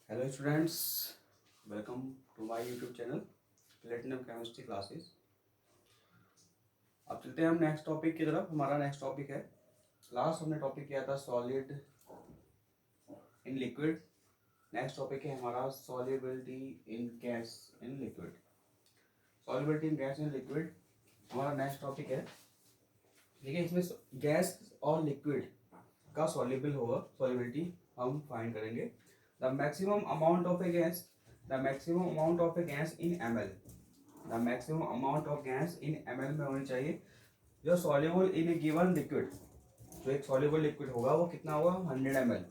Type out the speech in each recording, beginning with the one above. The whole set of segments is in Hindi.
Hello students, welcome to my YouTube channel platinum chemistry classes. अब चलते हैं हम नेक्स्ट टॉपिक की तरफ। हमारा नेक्स्ट टॉपिक है, लास्ट हमने टॉपिक किया था solid in liquid. Next topic है हमारा solubility in gas in liquid. Solubility in gas in liquid हमारा नेक्स्ट टॉपिक है। देखिए, इसमें गैस और लिक्विड का सॉल्युबल होगा, सॉल्युबिलिटी हम फाइंड करेंगे। The maximum amount of a gas in ml, the maximum amount of gas in ml में होनी चाहिए जो soluble in A given liquid. जो एक सॉल्युबल लिक्विड होगा वो कितना होगा, 100 ml,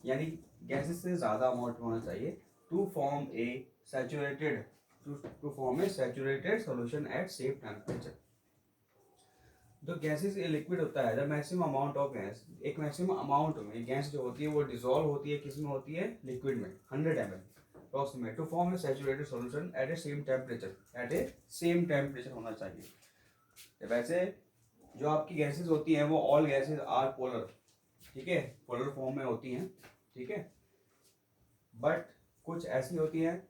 यानी गैसेस से ज़्यादा अमाउंट में होना चाहिए to form a saturated solution at same temperature. जो गैसेस ये लिक्विड होता है, the maximum amount of gas, एक मैक्सिमम अमाउंट में गैस जो होती है वो डिसॉल्व होती है, किस में होती है, लिक्विड में, 100 ml approximate, to form a saturated solution at a same temperature होना चाहिए। वैसे जो आपकी गैसेस होती हैं वो ऑल गैसेस आर पोलर, ठीक है, पोलर फॉर्म में होती हैं, ठीक है। बट कुछ ऐसी होती हैं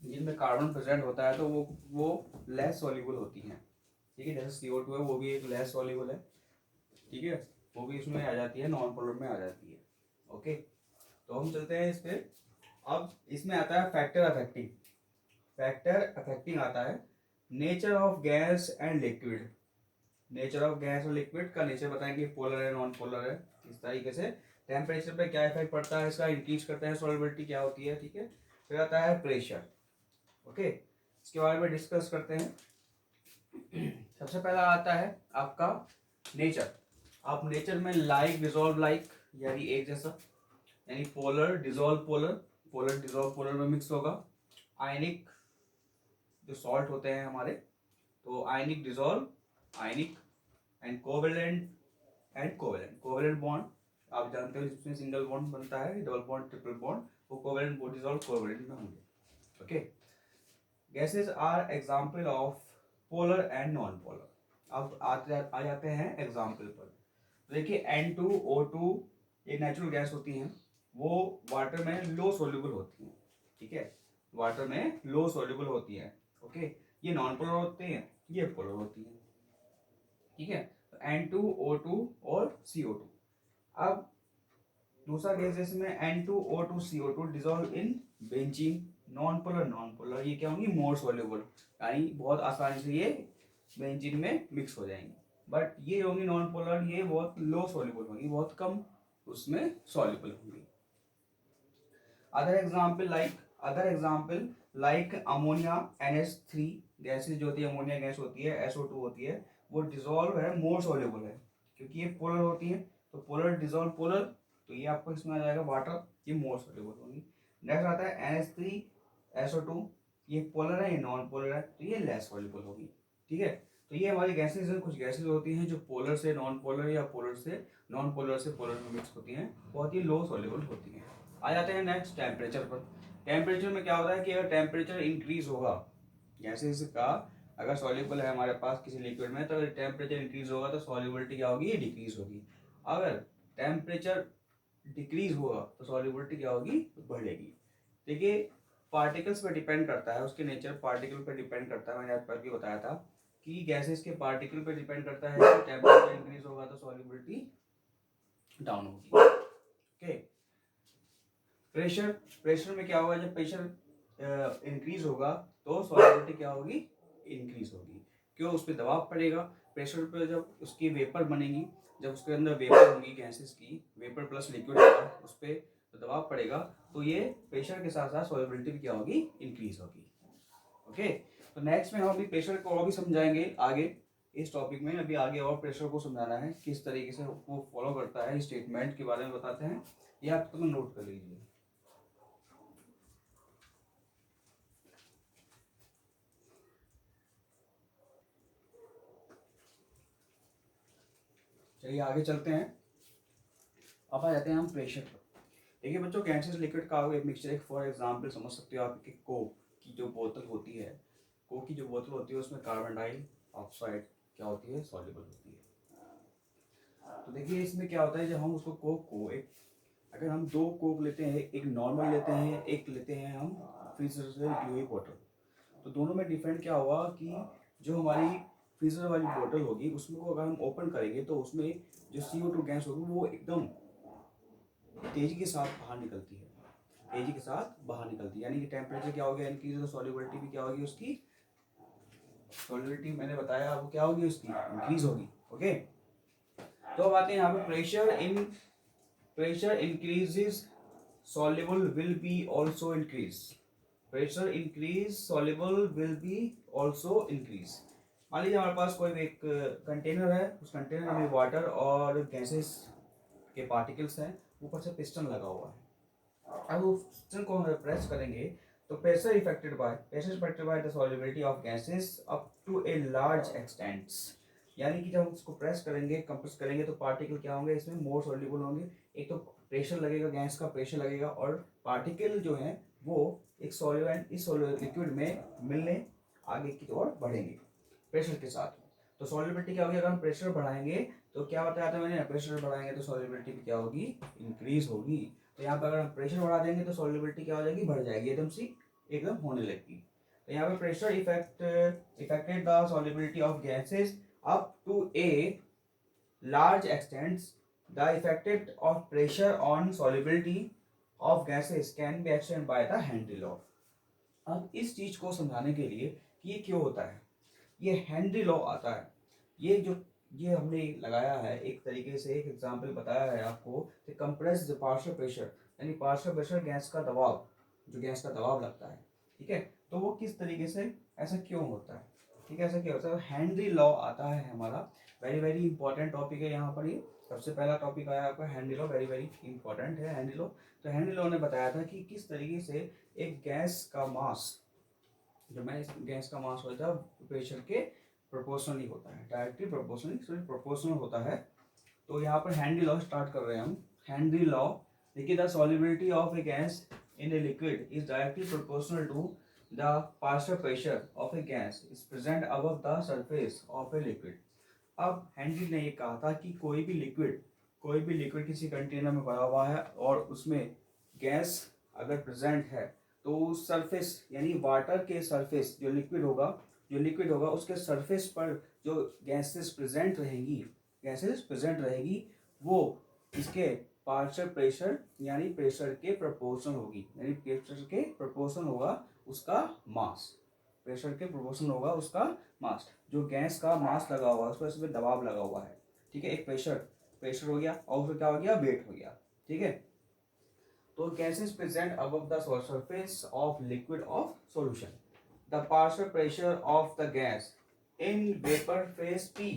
जिनमें कार्बन प्रेजेंट होता है तो वो लेस सॉल्युबल होती हैं, ठीक है। जैसे CO2 है, वो भी एक लेस सॉल्युबल है, ठीक है, वो भी इसमें आ जाती है, नॉन पोलर में आ जाती है। ओके, तो हम चलते हैं इस पे। अब इसमें आता है फैक्टर अफेक्टिंग आता है nature of gas and liquid. Nature of gas और लिक्विड का नेचर बताएंगे, पोलर है, नॉन पोलर है, इस तरीके से। टेम्परेचर पे क्या इफेक्ट पड़ता है इसका, इंक्रीज करता है, सॉल्युबिलिटी क्या होती है, ठीक है। फिर आता है प्रेशर। ओके, इसके बारे में डिस्कस करते हैं। सबसे पहला आता है आपका नेचर। आप नेचर में लाइक डिसॉल्व लाइक, यानी एक जैसा, यानी polar dissolve polar, polar dissolve polar में मिक्स होगा। आयनिक जो सॉल्ट होते हैं हमारे, तो ionic dissolve ionic, and covalent bond आप जानते हो, जिसमें सिंगल बॉन्ड बनता है, डबल बॉन्ड, ट्रिपल बॉन्ड, वो कोवेलेंट बॉन्ड डिसॉल्व कोवेलेंट में होंगे। Okay, gases are example of polar and non polar. अब आ जाते हैं एग्जाम्पल पर। देखिए N2O2 ये नेचुरल गैस होती हैं, वो वाटर में लो सोल्यूबल होती हैं, ठीक है, वाटर में लो सोल्यूबल होती है। ओके, ये नॉन पोलर होते हैं, ये पोलर होती हैं, ठीक है। तो N2O2 और CO2। अब दूसरा गैस जिसमें N2O2CO2 dissolve in benzene, non polar ये क्या होंगी, मोर सोल्यूबल, यानी बहुत आसानी से ये बेंजीन में मिक्स हो जाएंगी। बट ये होंगी नॉन पोलर, ये बहुत लो सोल्यूबल होंगी, बहुत कम उसमें सोल्यूबल होंगी। Other example like ammonia NH3 gases जो होती है, अमोनिया गैस होती है, SO2 होती है, वो डिजोल्व है, मोर सोल्यूबल है, क्योंकि ये पोलर होती है, तो पोलर डिजोल्व पोलर, तो ये आपको इसमें आ जाएगा वाटर, ये मोर सोल्यूबल होगी। नेक्स्ट आता है NH3SO2, ये पोलर है, ये नॉन पोलर है, तो ये लेस सोल्यूबल होगी, ठीक है। तो ये हमारी गैसेज हैं, कुछ गैसेज होती हैं जो पोलर से नॉन पोलर या पोलर से नॉन पोलर से पोलर में मिक्स होती हैं, बहुत ही लो सोल्यूबल होती हैं। आ जाते हैं नेक्स्ट टेम्परेचर पर। टेम्परेचर में क्या होता है कि अगर टेम्परेचर इंक्रीज होगा गैसेज का, अगर सॉल्युबल है हमारे पास किसी लिक्विड में, तो अगर टेम्परेचर इंक्रीज होगा तो सॉल्युबिलिटी क्या होगी, डिक्रीज होगी। अगर टेम्परेचर डिक्रीज होगा तो सॉल्युबिलिटी क्या होगी, बढ़ेगी। देखिए, पार्टिकल्स पे डिपेंड करता है, उसके नेचर पार्टिकल पे डिपेंड करता है। मैंने आज पहले बताया था कि गैसेस के पार्टिकल पे डिपेंड करता है कि टेम्परेचर इंक्रीज होगा तो सॉल्युबिलिटी डाउन होगी। ओके, प्रेशर में क्या होगा, जब प्रेशर इंक्रीज होगा तो सॉल्युबिलिटी क्या होगी, इंक्रीज होगी। क्यों, उस पर दबाव पड़ेगा। प्रेशर पे जब उसकी वेपर बनेगी, जब उसके अंदर वेपर होगी गैसेस की, वेपर प्लस लिक्विड होगा, उस पर तो दबाव पड़ेगा, तो ये प्रेशर के साथ साथ सॉल्युबिलिटी भी क्या होगी, इंक्रीज होगी। ओके, तो नेक्स्ट में हम अभी प्रेशर को और भी समझाएंगे आगे। इस टॉपिक में अभी आगे और प्रेशर को समझाना है, किस तरीके से वो फॉलो करता है, स्टेटमेंट के बारे में बताते हैं, ये आप तुम नोट कर लीजिए। चलिए आगे चलते हैं। अब आ जाते हैं हम प्रेशर पर। देखिए बच्चों, गैसेस लिक्विड का एक मिक्सचर, एक फॉर एग्जांपल समझ सकते हो आप कि कोक की जो बोतल होती है, कोक की जो बोतल होती है उसमें कार्बन डाइऑक्साइड क्या होती है, सॉल्युबल होती है। तो देखिए इसमें क्या होता है, जब हम उसको कोक को एक अगर हम 2 कोक लेते हैं, एक नॉर्मल लेते हैं, एक लेते हैं हम फ्रीजर से निकली हुई बॉटल, तो दोनों में डिफरेंट क्या होगा कि जो हमारी फ्रीजर वाली बॉटल होगी उसमें को अगर हम ओपन करेंगे तो उसमें जो CO2 गैस होगी वो एकदम तेजी के साथ बाहर निकलती है, तेजी के साथ बाहर निकलती है, यानी कि टेम्परेचर क्या हो गया इंक्रीज, तो सॉल्युबिलिटी भी क्या होगी उसकी, सॉल्युबिलिटी मैंने बताया वो क्या होगी उसकी इंक्रीज होगी। ओके, तो अब आते हैं यहाँ पे pressure increases soluble will be also increase, pressure increase soluble will be also increase। मान लीजिए हमारे पास कोई एक कंटेनर है, उस कंटेनर में वाटर और गैसेस के पार्टिकल्स हैं, ऊपर से पिस्टन लगा हुआ है। अब उस पिस्टन को हम प्रेस करेंगे तो pressure effected by the solubility of gases up to a large extents, यानी कि जब उसको प्रेस करेंगे कंप्रेस करेंगे तो पार्टिकल क्या होंगे इसमें मोर सॉल्युबल होंगे। एक तो प्रेशर लगेगा, गैस का प्रेशर लगेगा और पार्टिकल जो है वो एक सॉल्वेंट इस लिक्विड में मिलने आगे की ओर बढ़ेंगे प्रेशर के साथ। तो सॉल्युबिलिटी क्या होगी, अगर हम प्रेशर बढ़ाएंगे तो क्या बताया था मैंने, प्रेशर बढ़ाएंगे तो सॉल्युबिलिटी भी क्या होगी इंक्रीज होगी। तो यहाँ पर अगर हम प्रेशर बढ़ा देंगे तो सॉल्युबिलिटी क्या हो जाएगी बढ़ जाएगी, एकदम होने लगेगी। तो यहाँ पे pressure effected the solubility of gases up to a large extents, the effect of pressure on solubility of gases can be explained by the Henry law। अब इस चीज को समझाने के लिए कि ये क्यों होता है, ये हेनरी लॉ आता है। ये हमने लगाया है एक तरीके से, एक एग्जांपल बताया है आपको कि कंप्रेस द पार्शियल प्रेशर, यानी पार्शियल प्रेशर गैस का दबाव, जो गैस का दबाव लगता है, ठीक है, तो वो किस तरीके से ऐसा क्यों होता है, ठीक है, ऐसा क्यों होता है। हेनरी लॉ आता है हमारा, वेरी वेरी इंपॉर्टेंट टॉपिक है यहाँ पर। ये सबसे पहला टॉपिक आया आपका Henry law, very very important है हेनरी लॉ। तो हेनरी लॉ ने बताया था कि किस तरीके से एक गैस का मास, जो मैं इस गैस का मास होता है प्रेशर के प्रोपोर्शनली होता है, डायरेक्टली प्रोपोर्शनल होता है। तो यहाँ पर हेनरी लॉ स्टार्ट कर रहे हैं हम। हेनरी लॉ देखिए, the solubility of a gas in a liquid is directly proportional to the partial pressure of a gas is present above the surface of a liquid. अब हेनरी ने ये कहा था कि कोई भी लिक्विड किसी कंटेनर में भरा हुआ है और उसमें गैस अगर प्रेजेंट है तो सरफेस यानी वाटर के सरफेस जो लिक्विड होगा उसके सरफेस पर जो गैसेस प्रेजेंट रहेगी वो इसके पार्शियल प्रेशर यानी प्रेशर के प्रोपोर्शन होगी, यानी प्रेशर के प्रोपोर्शन होगा उसका मास, प्रेशर के प्रोपोर्शन होगा उसका मास। जो गैस का मास लगा हुआ है उस पर इसमें दबाव लगा हुआ है, ठीक है, एक प्रेशर हो गया और उसमें क्या हो गया वेट हो गया, ठीक है। तो gases present above the surface of liquid of solution, the partial pressure of the gas in vapour phase P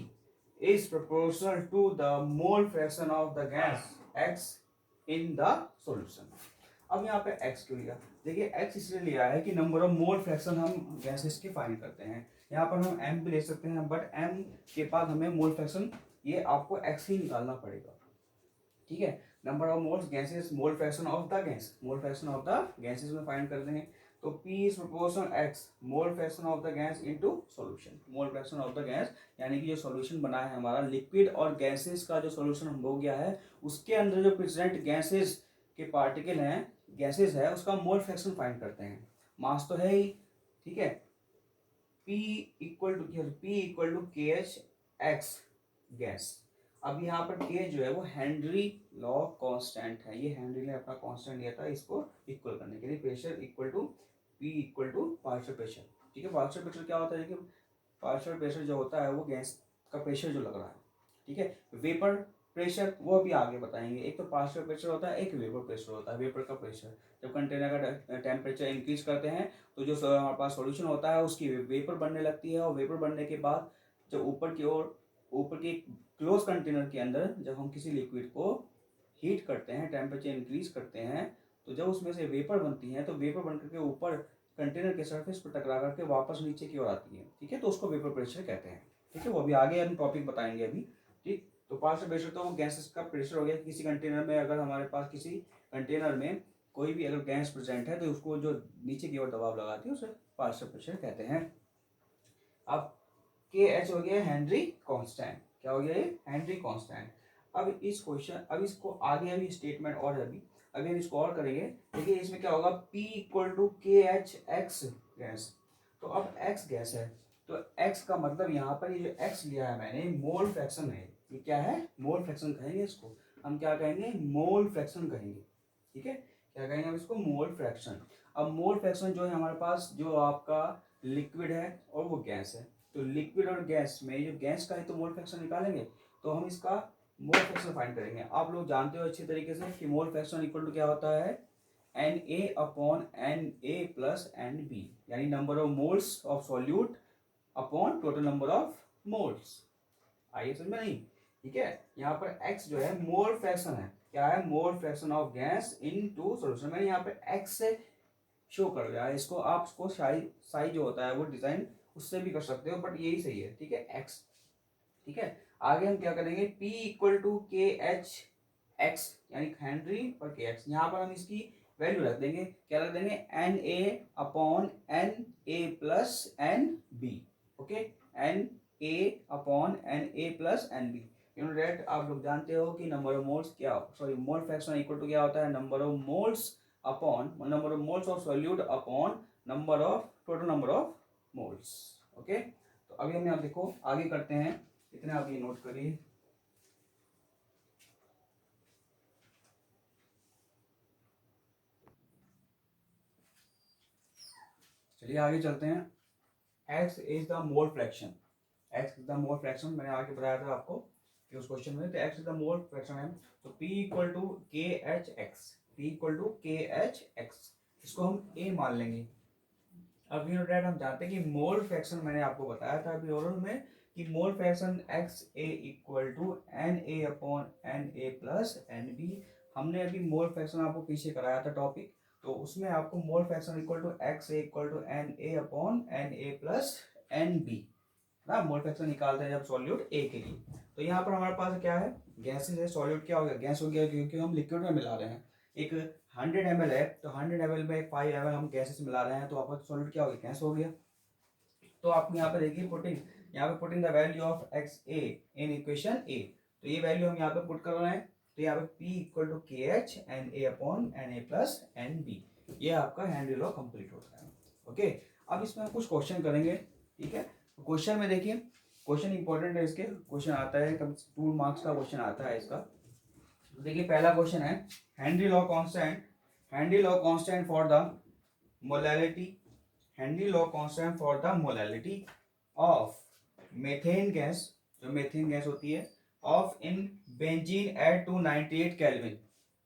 is proportional to the mole fraction of the gas X in the solution। अब यहाँ पे X क्यों लिया, देखिए X इसलिए लिया है कि नंबर ऑफ मोल फ्रैक्शन हम गैसेस के फाइंड करते हैं। यहाँ पर हम M भी ले सकते हैं बट M के बाद हमें मोल फ्रैक्शन ये आपको X ही निकालना पड़ेगा, ठीक है। Number of moles gases, mole fraction of the gases में फाइंड कर देंगे। तो P is proportional X mole fraction of the gas into solution, mole fraction of the gas यानी कि जो सॉल्यूशन बना है हमारा लिक्विड और गैसेस का जो सॉल्यूशन हो गया है उसके अंदर जो प्रेजेंट गैसेस के पार्टिकल हैं, गैसेस है, उसका मोल फ्रैक्शन फाइंड करते हैं। मास तो है ही, ठीक है। P equal to KH X gas. अब यहाँ पर K जो है वो हेनरी लॉ कांस्टेंट है, ये हेनरी ने अपना कांस्टेंट दिया था इसको इक्वल करने के लिए। Pressure equal to P equal to partial pressure, ठीक है। पार्शियल प्रेशर क्या होता है कि पार्शियल प्रेशर जो होता है वो गैस का प्रेशर जो लग रहा है, ठीक है। वेपर प्रेशर वो भी आगे बताएंगे, एक तो पार्शियल प्रेशर होता है, एक वेपर प्रेशर होता है। वेपर का प्रेशर जब कंटेनर का टेम्परेचर इंक्रीज करते हैं तो जो हमारे पास सॉल्यूशन होता है उसकी वेपर बनने लगती है, और वेपर बनने के बाद जब ऊपर के क्लोज कंटेनर के अंदर जब हम किसी लिक्विड को हीट करते हैं, टेम्परेचर इंक्रीज करते हैं, तो जब उसमें से वेपर बनती है तो वेपर बनकर के ऊपर कंटेनर के सरफेस पर टकरा करके वापस नीचे की ओर आती है, ठीक है, तो उसको वेपर प्रेशर कहते हैं, ठीक है। वो अभी आगे हम टॉपिक बताएंगे अभी, ठीक। तो पार्शियल प्रेशर तो वो गैसेस का प्रेशर हो गया किसी कंटेनर में, अगर हमारे पास किसी कंटेनर में कोई भी अगर गैस प्रेजेंट है तो उसको जो नीचे की ओर दबाव लगाती है उसे पार्शियल प्रेशर कहते हैं। अब KH हो गया हेनरी कांस्टेंट, क्या हो गया ये हेनरी कांस्टेंट। अब इस क्वेश्चन, अब इसको आगे अभी स्टेटमेंट और अभी अभी हम इसको और करेंगे। देखिए इसमें क्या होगा, P equal to K H x gas. तो अब x गैस है, तो x का मतलब यहाँ पर ये जो x लिया है मैंने मोल फ्रैक्शन है। ये क्या है, मोल फ्रैक्शन कहेंगे इसको। हम क्या कहेंगे, मोल फ्रैक्शन कहेंगे। ठीक है, क्या कहेंगे हम इसको, मोल फ्रैक्शन। अब मोल फ्रैक्शन जो है हमारे पास, जो आपका लिक्विड है और वो गैस है, तो लिक्विड और गैस में जो गैस का है तो मोल फ्रैक्शन निकालेंगे, तो हम इसका मोल फ्रैक्शन फाइंड करेंगे। आप लोग जानते हो अच्छी तरीके से कि मोल फ्रैक्शन इक्वल टू क्या होता है, Na upon Na plus Nb, यानी number of moles of solute upon total number of moles. आइए समझ में नहीं, ठीक है। यहाँ पर x जो है मोल फ्रैक्शन है, क्या है, mole fraction of gas in to solution. मैंने यहाँ पे x से शो कर दिया है इसको, आप इसको साइज जो होता है वो डिजाइन उससे भी कर सकते हो, बट यही सही है, ठीक है, x। ठीक है, आगे हम क्या करेंगे, P equal to K H x, यानी हेनरी पर के एक्स। यहाँ पर हम इसकी वैल्यू रख देंगे, क्या रख देंगे, N A upon N A plus N B. Okay, N A upon N A plus N B. Unit आप लोग जानते हो कि नंबर ऑफ मोल्स क्या, sorry mole fraction equal to क्या होता है, number of moles upon number of moles of solute upon number of total number of moles. Okay, तो अभी हम यहाँ देखो आगे करते हैं, इतने आप ये नोट करिए। चलिए आगे चलते हैं। x is the mole fraction, x is the mole fraction, मैंने आगे बताया था आपको कि उस क्वेश्चन में, तो x is the mole fraction है। तो p equal to K H X, p equal to K H X, इसको हम a मान लेंगे। अब यू नो डैट हम जानते हैं कि मोल फ्रैक्शन, मैंने आपको बताया था अभी ओरल में कि mole fraction X A equal to N A upon N A plus N B. हमने अभी मोल फ्रैक्शन आपको पीछे कराया था टॉपिक, तो उसमें आपको mole fraction equal to X A equal to N A upon N A plus N B ना, मोल फ्रैक्शन निकालते हैं जब सॉल्यूट ए के लिए। तो यहाँ पर हमारे पास क्या है, गैसेस है, सॉल्यूट क्या हो गया, गैस हो गया, क्योंकि हम लिक्विड में मिला रहे हैं। एक 100 ml है, तो 100 ml में 5 ml हम गैसेस मिला रहे हैं, तो आपका सॉल्यूट क्या हो गया, गैस हो गया। तो आप यहाँ पे देखिए पुटिंग, यहाँ पे putting the value of X A in equation A, तो ये वैल्यू हम यहाँ पे पुट कर रहे हैं। तो यहाँ पे P equal to K H N A upon N A plus N B, ये आपका हेनरी लॉ कंप्लीट होता है। ओके, अब इसमें हम कुछ क्वेश्चन करेंगे, ठीक है। क्वेश्चन में देखिए, क्वेश्चन इंपॉर्टेंट है, इसके क्वेश्चन आता है कब, 2 मार्क्स का क्वेश्चन आता है इसका। देखिए पहला क्वेश्चन है, Henry law constant, Henry law constant for the molality, Henry law constant for the molality of methane gas, जो मेथेन गैस होती है, of in benzene at 298 kelvin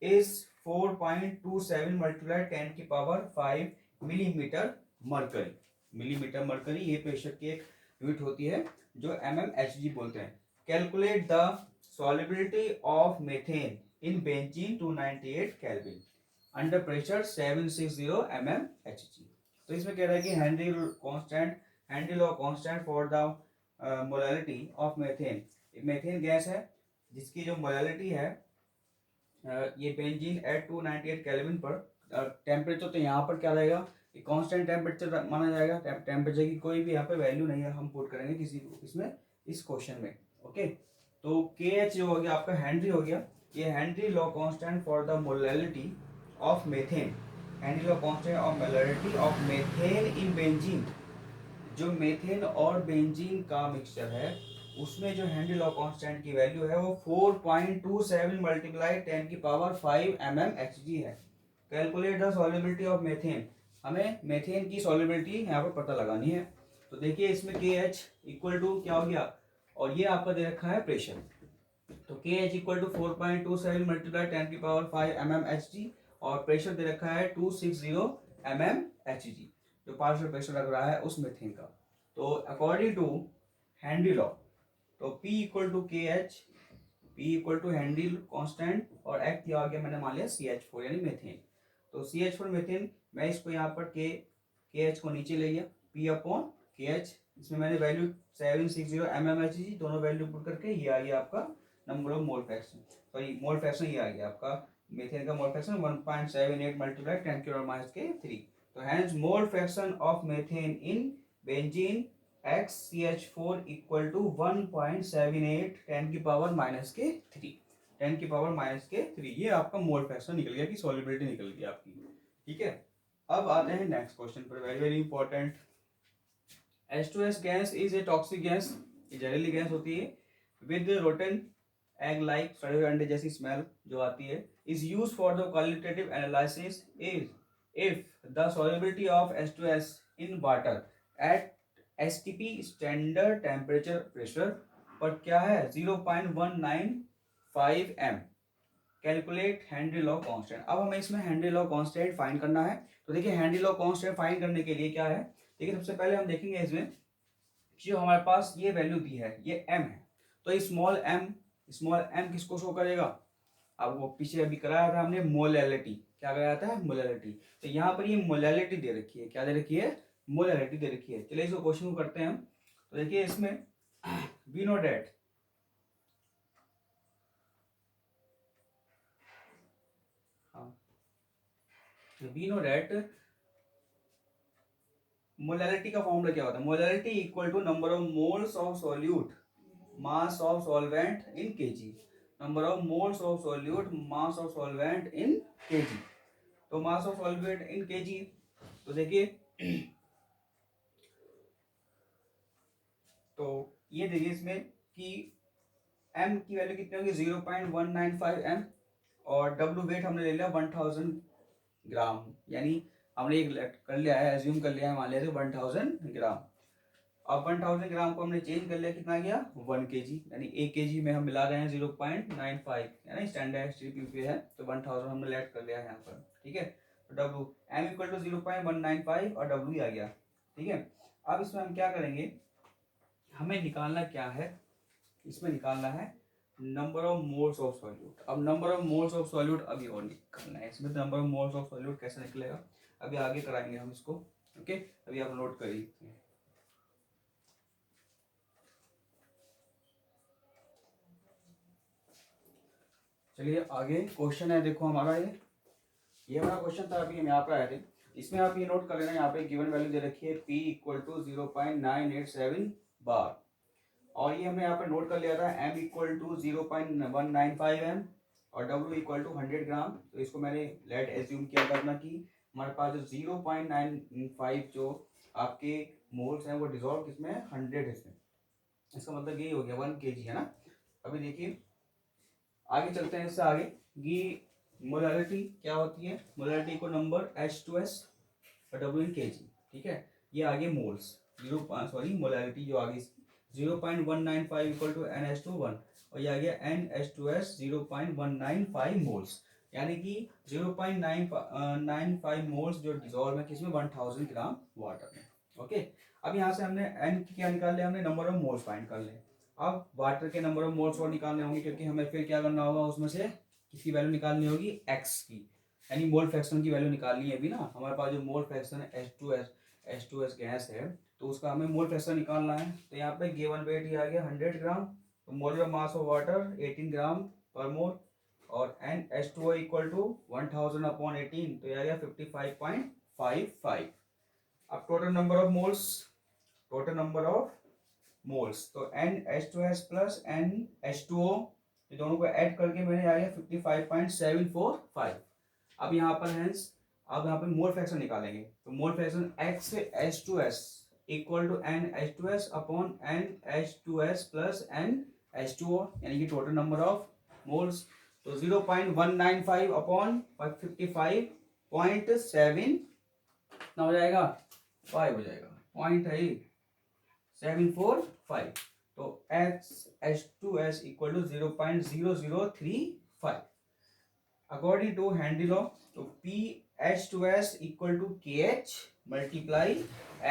is 4.27 multiply 10 की power 5 millimetre mercury. Millimetre mercury ये प्रेशर की एक यूनिट होती है जो mmHg बोलते हैं। Calculate the solubility of methane in benzene 298 Kelvin under pressure 760 mmHg। तो इसमें कह रहा है कि Henry constant, Henry law constant for the molality of methane, methane gas है जिसकी जो मोलैलिटी है ये बेंजीन एट 298 केल्विन पर, टेम्परेचर तो यहाँ पर क्या रहेगा, कांस्टेंट टेम्परेचर माना जाएगा, टेम्परेचर की कोई भी यहाँ पे वैल्यू नहीं है, हम पुट करेंगे किसी इसमें इस क्वेश्चन में। ओके, तो के एच जो हो गया आपका हेनरी हो गया, ये Henry law constant for the molality of methane, Henry law constant of molality of methane in benzene, जो मेथेन और बेंजीन का मिक्सचर है उसमें जो हेनरी लॉ कांस्टेंट की वैल्यू है वो 4.27 मल्टीप्लाई 10 की पावर 5 mmHg है। Calculate the solubility of methane, हमें मेथेन की सॉल्युबिलिटी यहाँ पर पता लगानी है। तो देखिए इसमें के एच इक्वल टू क्या हो गया, और ये आपका दे रखा है प्रेशर, तो के एच इक्वल टू 4.27 मल्टीप्लाई 10 की पावर 5 mmHg, और प्रेशर दे रखा है 260 mmHg, जो पार्शियल प्रेशर लग रहा है उस मेथेन का। तो अकॉर्डिंग टू हेनरी लॉ, तो P equal to K H, P equal to Henry constant, और एक्ट क्या हो गया, मैंने मान लिया CH4 यानी मेथेन। तो CH4 मेथेन, मैं इसको यहाँ पर के एच को नीचे ले गया, P अपॉन के एच, इसमें मैंने वैल्यू 760 mmHg दोनों वैल्यू पुट करके ये आ गया आपका number of mole fraction, sorry mole fraction ये आ गया आपका मेथेन का मोल फ्रैक्शन 1.78 मल्टीप्लाई 10 की पावर -3। तो hence mole fraction of methane in benzene XCH4 equal to 1.78 10 की पावर -3। 10⁻⁻3। ये आपका मोल फ्रैक्शन निकल गया कि सॉल्युबिलिटी निकल गई आपकी। ठीक है, अब आते हैं नेक्स्ट क्वेश्चन पर, very very important. H2S gas is a toxic gas, ये जहरीली गैस होती है, विद रोटन एग लाइक, सड़े हुए अंडे जैसी स्मेल जो आती है, is use for the qualitative analysis is if the solubility of H2S in water at STP standard temperature pressure पर क्या है 0.195 m। Calculate Henry law constant. अब हमें इसमें हेनरी लॉ कांस्टेंट फाइंड करना है। तो देखिए हेनरी लॉ कांस्टेंट फाइंड करने के लिए क्या है, देखिए सबसे पहले हम देखेंगे इसमें जो हमारे पास ये वैल्यू दी है ये m है, तो स्मॉल m किसको शो करेगा, अब वो पीछे अभी कराया था हमने मोलैलिटी, क्या कराया था मोलैलिटी, तो यहाँ पर ये मोलैलिटी दे रखी है, क्या दे रखी है मोलैलिटी दे रखी है। चलिए इसको क्वेश्चन को करते हैं हम। तो देखिए इसमें वी नो डेट मोलैलिटी का फॉर्मूला क्या होता है, molality equal to number of moles of solute mass of solvent in KG, number of moles of solute mass of solvent in KG. तो mass of solvent in KG, तो देखिए तो ये देखिए इसमें कि m की वैल्यू कितनी होगी 0.195 m और w वेट हमने ले लिया 1000 ग्राम, यानी हमने एक कर लिया है, एज्यूम कर लिया है, मान लिया 1000 ग्राम। अब 1000 ग्राम को हमने चेंज कर लिया, कितना गया 1 kg, यानी 1 kg में हम मिला रहे हैं 0.95, यानी स्टैंडर्ड STP पे है तो 1000 हमने ऐड कर लिया है यहाँ पर। ठीक है, तो w m इक्वल टू 0.195 और w आ गया। ठीक है, अब इसमें हम क्या करेंगे, हमें निकालना क्या है, इसमें निकालना है number of moles of solute. अब number of moles of solute अभी और निकालना है इसमें, तो number of moles of solute कैसे निकलेगा अभी आगे कराएंगे हम इसको। ओके, अभी आप नोट करिए। चलिए आगे क्वेश्चन है, देखो हमारा ये हमारा क्वेश्चन था, अभी हम यहाँ पर आए थे। इसमें आप ये नोट कर लेना, यहाँ पे गिवन वैल्यू दे रखी है P इक्वल टू 0.987 बार, और ये हमने यहाँ पर नोट कर लिया था m इक्वल टू 0.195 m और w इक्वल टू 100 ग्राम। तो इसको मैंने लेट एज्यूम किया करना कि हमारे पास जो 0.95 जो आपके मोल्स हैं वो डिजोल्व किसमें 100 इसमें, इसका मतलब यही हो गया 1 kg है ना। अभी देखिए आगे चलते हैं, इससे आगे ये मोलैलिटी क्या होती है, मोलैलिटी को नंबर H2S और W इन kg। ठीक है, ये आगे मोल्स मोलैलिटी जो आगे 0.195 इक्वल टू NH2 1 और ये आ गया NH2S 0.195 मोल्स, यानी कि 0.995 मोल्स जो डिजोल्व है किसमें 1000 ग्राम वाटर में। ओके, अब यहाँ से हमने N की क्या निकाल लिया, हमने नंबर ऑफ मोल्स फाइंड कर ले। अब वाटर के नंबर ऑफ मोल्स और निकालने होंगे, क्योंकि हमें फिर क्या करना होगा, उसमें से किसकी वैल्यू निकालनी होगी x की, यानी मोल फ्रैक्शन की वैल्यू निकालनी है अभी ना। हमारे पास जो मोल फ्रैक्शन है H2S गैस है, तो उसका हमें मोल फ्रैक्शन निकालना है। तो यहाँ पे गिवन वेट ये आ गया 100 ग्राम, तो मोलर मास ऑफ वाटर 18 ग्राम पर मोल, और NH2O इक्वल टू 1000/18, तो ये आ गया 55.55। अब टोटल नंबर ऑफ मोल्स, तो NH2S प्लस NH2O ये दोनों को ऐड करके मैंने आ गया 55.745। अब यहाँ पर अब यहाँ पे मोल फ्रैक्शन निकालेंगे, तो mole fraction H2S equal to NH2S upon NH2S plus NH2O, यानी कि टोटल नंबर ऑफ मोल्स, तो 0.195 अपॉन 55.7 ना हो जाएगा 5 हो जाएगा, पॉइंट है 745, तो H2S equal to 0.0035 according to Henry law. तो PH2S equal to KH multiply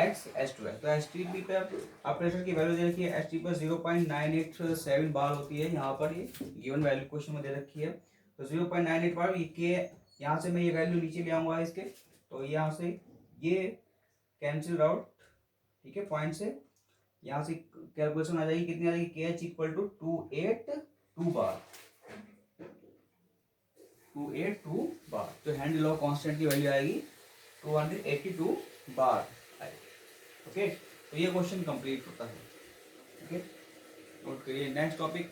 X H2S, तो STP पे आप प्रेशर की वैल्यू दे रखी है, STP पर 0.987 बार होती है, यहाँ पर ये गिवन वैल्यू क्वेश्चन में दे रखी है, तो 0.98 बार ये के, यहाँ से मैं ये वैल्यू नीचे ले आऊँगा इसके, तो यहाँ से ये कैंसिल आउट, ठीक है, पॉइंट से यहाँ से कैलकुलेशन आ जाएगी, कितनी आ जाएगी KH इक्वल टू 282 बार, 282 बार, तो हेनरी लॉ कांस्टेंट की वैल्यू आएगी 282 बार आएगी। ओके, तो ये क्वेश्चन कंप्लीट होता है। ओके, नोट करिए नेक्स्ट टॉपिक।